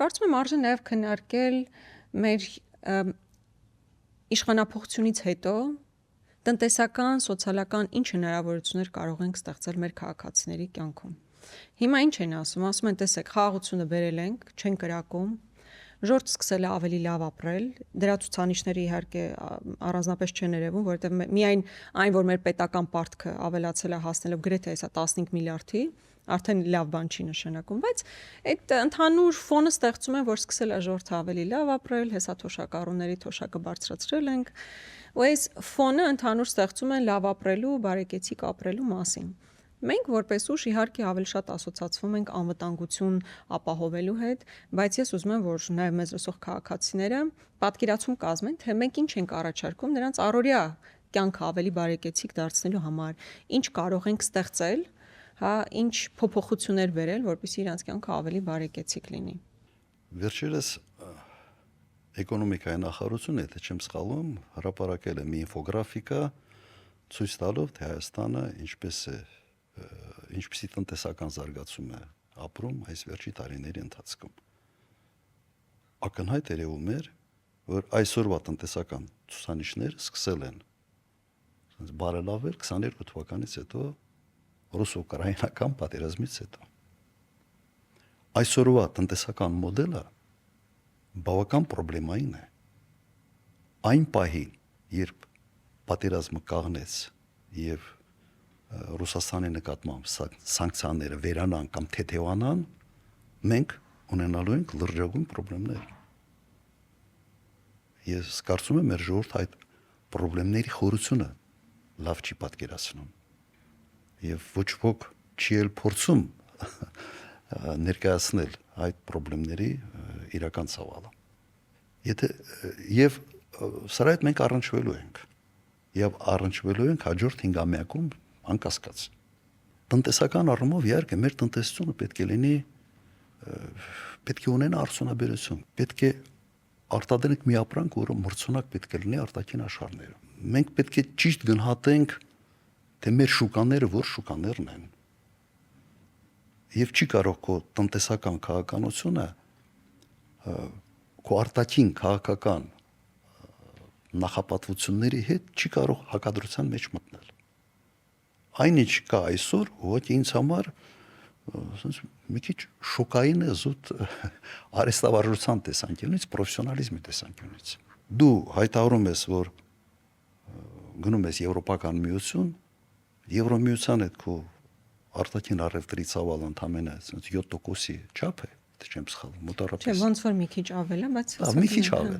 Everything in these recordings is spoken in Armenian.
Կարծում եմ արժե նաև քննարկել մեր իշխանափոխությունից հետո տնտեսական, սոցիալական ինչ հնարավորություններ կարող ենք ստեղծել մեր քաղաքացիների կյանքում։ Հիմա ինչ են ասում, ասում են, տեսեք, խաղաղությունը բերել ենք, չեն կրակում, ժողովուրդը սկսել է ավելի լավ ապրել, դրա ցուցանիշները իհարկե առանձնապես չեն երևում, որովհետև միայն այն, որ մեր պետական պարտքը ավելացել է հասնելով գրեթե հեսա 15 միլիարդի, արդեն լավ բան չի նշանակում, բայց այդ ընդհանուր ֆոնը ստեղծում է, որ սկսել է ժողովուրդը ավելի լավ ապրել, հեսա թոշակառուների թոշակը բարձրացրել ենք, ու այս ֆոնը ընդհանուր ստեղծում են լավ ապրելու, բարեկեցիկ ապրելու մասին։ Մենք որպես ուժ իհարկե ավելի շատ ասոցացվում ենք անվտանգություն ապահովելու հետ, բայց ես ուզում եմ, որ նաև մեզ լսող քաղաքացիները պատկերացում կազմեն, թե մենք ինչ ենք առաջարկում նրանց առօրյա կյանքը ավելի բարեկեցիկ դարձնելու համար, ինչ կարող ենք ստեղծել, հա, ինչ փոփոխություններ բերել, որպեսզի իրանց կյանքը ավելի բարեկեցիկ լինի։ Վերջերս էկոնոմիկայի նախարարությունը, եթե չեմ սխալվում, հրապարակել է մի ինֆոգրաֆիկա ցույց տալով, թե Հայաստանը ինչպիսի տնտեսական զարգացում է ապրում այս վերջի տարիների ընթացքում։ Ակնհայտ երևում էր, որ այսօրվա տնտեսական ցուցանիշները սկսել են բարելավել 22 թվականից հետո ռուս-ուկրաինական պատերազմից հետո։ Այսօրվա տնտեսական մոդելը բավական պրոբլեմային է։ Այն պահին, երբ պատերազմը կաղնեց եւ Ռուսաստանի նկատմամբ սանկցիաները վերանան կամ թեթևանան, մենք ունենալու ենք լրջագույն խնդիրներ։ Ես կարծում եմ, մեր ժողովուրդը այդ խնդիրների խորությունը լավ չի պատկերացնում։ Եվ ոչ ոք չի էլ փորձում ներկայացնել այդ խնդիրների իրական ծավալը։ Եվ սրա հետ մենք առնչվելու ենք։ Եվ առնչվելու ենք հաջորդ 5-ամյակում անկասկած։ Տնտեսական առումով իհարկե մեր տնտեսությունը պետք է ունենա արդյունաբերություն, պետք է արտադրենք մի ապրանք, որը մրցունակ պետք է լինի արտաքին աշխարհներում։ Մենք պետք է ճիշտ գնահատենք, թե մեր շուկաները որ շուկաներն են։ Եվ չի կարող քո տնտեսական քաղաքականությունը քո արտաքին քաղաքական նախապատվությունների հետ չի կարող հակադրության մեջ մտնել։ Այնինչ կա այսօր, ուղղակի ինձ համար մի քիչ շոկային է զուտ արհեստավարժության տեսանկյունից, պրոֆեսիոնալիզմի տեսանկյունից։ Դու հայտարարում ես, որ գնում ես Եվրոպական միություն, Եվրոմիության հետ քո արտաքին առևտրի ծավալը ընդամենը 7%-ի չափ է, եթե չեմ սխալվում, մոտավորապես։ Չէ, ոնց որ մի քիչ ավել է, բայց մի քիչ ավել։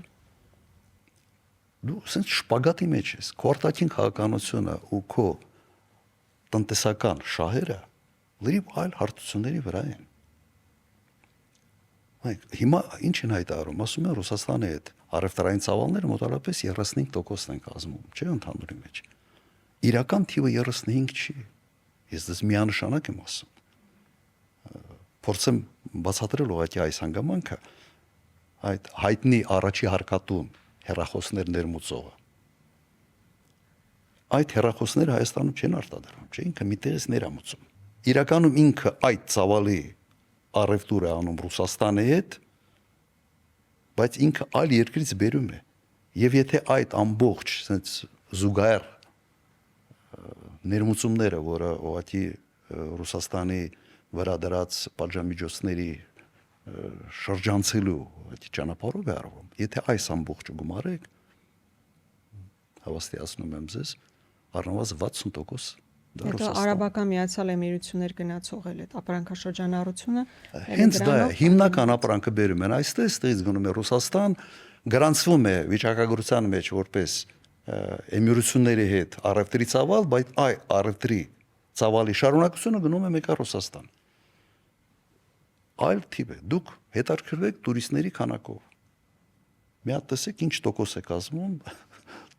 Դու ասես շպագատի մեջ ես, քո արտաքին քաղաքականությունը ու քո տնտեսական շահերը լրիվ այլ հարթությունների վրա են։ Հիմա ինչ են հայտարարում, ասում են Ռուսաստանի հետ առևտրային ծավալները մոտավորապես 35% են կազմում, չէ՞ ընդհանուրի մեջ։ Իրական թիվը 35 չի։ Ես դες միանշանակ եմ ասում։ Փորձեմ բացատրել ուղղակի այս հանգամանքը, այդ հայտնի առաջի հարկատուն հեռախոսներ ներմուծողը։ Այդ հեռախոսները Հայաստանում չեն արտադրվում, չէ՞, ինքը միտեղից ներամուծում։ Իրականում ինքը այդ ծավալի առևտուր է անում Ռուսաստանի հետ, բայց ինքը այլ երկրից բերում է։ Եվ եթե այդ ամբողջ sense զուգահեռ ներմուծումները, որը ուղղակի Ռուսաստանի վրա դրած պատժամիջոցների շրջանցելու ճանապարհով է արվում, եթե այս ամբողջը գումարեք, հավաստիացնում եմ ձեզ, առնվազն 60% դա Ռուսաստան։ Դա Արաբական Միացյալ Էմիրություններ գնացող էլ է ապրանքաշրջանառությունը։ Հենց դա է, հիմնական ապրանքը բերում են այստեղից գնում է Ռուսաստան, գրանցվում է վիճակագրության մեջ որպես էմիրությունների հետ առևտրի ծավալ, բայց այ առևտրի ծավալի շարունակությունը գնում է մեկը Ռուսաստան։ Այլ թիվ է, դուք հետաքրքրվեք տուրիստների քանակով։ Մի հատ տեսեք ինչ տոկոս է կազմում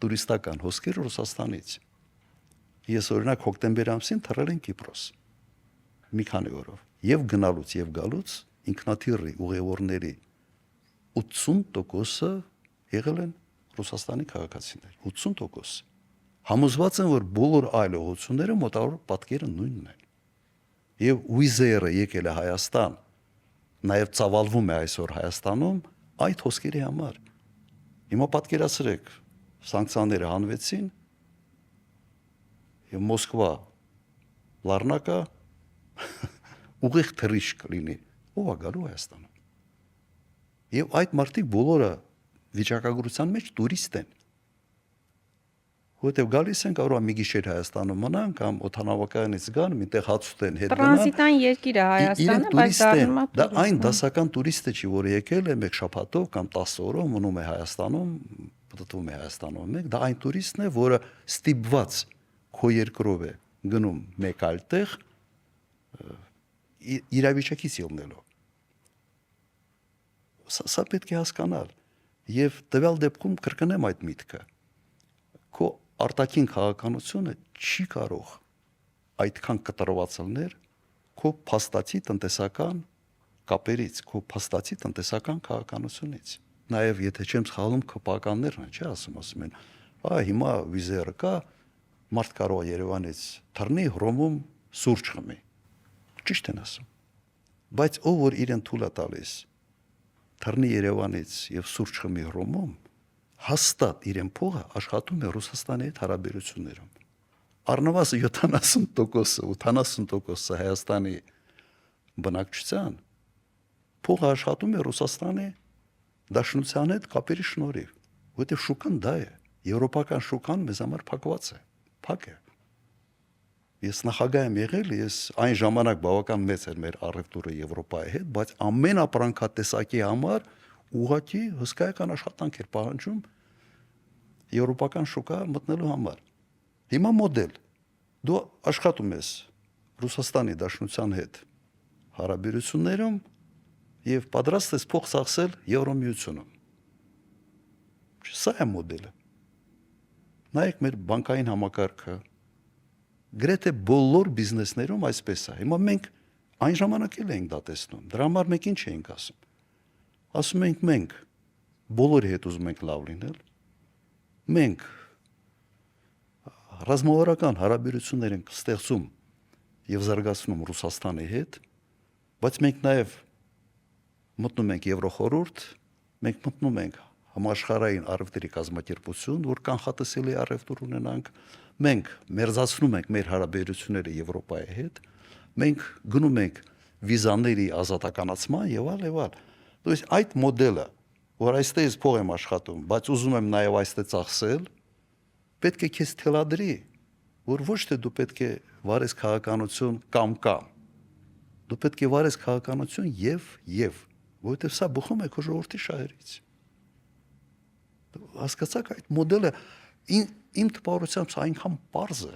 տուրիստական հոսքերը Ռուսաստանից։ Ես օրինակ հոկտեմբեր ամսին թռել եմ Կիպրոս մի քանի օրով եւ գնալուց եւ գալուց ինքնաթիռի ուղևորների 80%-ը եղել են Ռուսաստանի քաղաքացիներ, 80%։ Համոզված եմ, որ բոլոր այլ ուղղությունները մոտավոր պատկերը նույնն են։ Եվ Ուիզերը եկել է Հայաստան նաև ծավալվում է այսօր Հայաստանում այդ հոսքերի համար։ Հիմա պատկերացրեք, սանկցիաները հանվեցին եւ Մոսկվա Լառնակա ուղիղ թռիչք կլինի, ով է գալու Հայաստանում։ Եվ այդ մարդիկ բոլորը վիճակագրության մեջ տուրիստ են։ Որտեւ գալիս են կարող մի գիշեր Հայաստանում մնան կամ օթանավակայանից գան, միտեղ հաց ուտեն, հետ գնան։ Տրանզիտային երկիր է Հայաստանը, բայց դառնում է դա այն դասական տուրիստը չի, որը եկել է մեկ շաբաթով կամ 10 օրով մնում է Հայաստանում, պտտվում է Հայաստանում մեկ, դա այն տուրիստն է, որը ստիպված քո երկրով է գնում մեկ այլ տեղ իրավիճակից ելնելով։ Սա պետք է հասկանալ եւ տվյալ դեպքում կրկնեմ այդ միտքը։ Քո արտաքին քաղաքականությունը չի կարող այդքան կտրված լինել քո փաստացի տնտեսական կապերից, քո փաստացի տնտեսական քաղաքականությունից։ Նաեւ եթե չեմ սխալվում, քպականներն են, չի ասում են, հիմա վիզերը կա, մարդ կարող է Երևանից թռնի, Հռոմում սուրճ խմի։ Ճիշտ են ասում։ Բայց ով որ իրեն թույլ է տալիս թռնի Երևանից եւ սուրճ խմի Հռոմում, հաստատ իրեն փողը աշխատում է Ռուսաստանի հետ հարաբերություններում։ Առնվազն 70%-ը, 80%-ը Հայաստանի բնակչության փողը աշխատում է Ռուսաստանի Դաշնության հետ կապերի շնորհիվ, որտեղ շուկան դա է։ Եվրոպական շուկան մեզ համար փակված է, փակ է։ Ես նախագահ եմ եղել, ես այն ժամանակ բավական մեծ էր մեր առևտուրը Եվրոպայի հետ, բայց ամեն ապրանքատեսակի համար ուղղակի հսկայական աշխատանք էր պահանջում եվրոպական շուկա մտնելու համար։ Հիմա մոդել։ Դու աշխատում ես Ռուսաստանի Դաշնության հետ հարաբերություններում եւ պատրաստ ես փող ծախսել Եվրոմիությունում։ Սա է մոդելը։ Նայեք մեր բանկային համակարգը գրեթե բոլոր բիզնեսներում այսպես է։ Հիմա մենք այն ժամանակ էլ ենք դա տեսնում։ Դրա համար մենք ինչ ենք ասում։ Ասում ենք մենք բոլորի հետ ուզում ենք լավ լինել։ Մենք ռազմավարական հարաբերություններ ենք ստեղծում եւ զարգացնում Ռուսաստանի հետ, բայց մենք նաեւ մտնում ենք Եվրոխորհուրդ, մենք մտնում ենք համաշխարհային առևտրի կազմակերպություն, որ կանխատեսելի առևտուր ունենանք, մենք մերձացնում ենք մեր հարաբերությունները Եվրոպայի հետ, մենք գնում ենք վիզաների ազատականացման եւ այլ եւ այլ։ Դուք այդ մոդելը, որ այստեղ փող եմ աշխատում, բայց ուզում եմ նաեւ այստեղ ծախսել, պետք է քեզ թելադրի, որ ոչ թե դու պետք է վարես քաղաքականություն կամ, դու պետք է վարես քաղաքականություն եւ, որովհետեւ սա բխում է քո ժողովրդի շահերից։ Հասկացաք այդ մոդելը իմ տպավորությամբ սա այնքան պարզ է,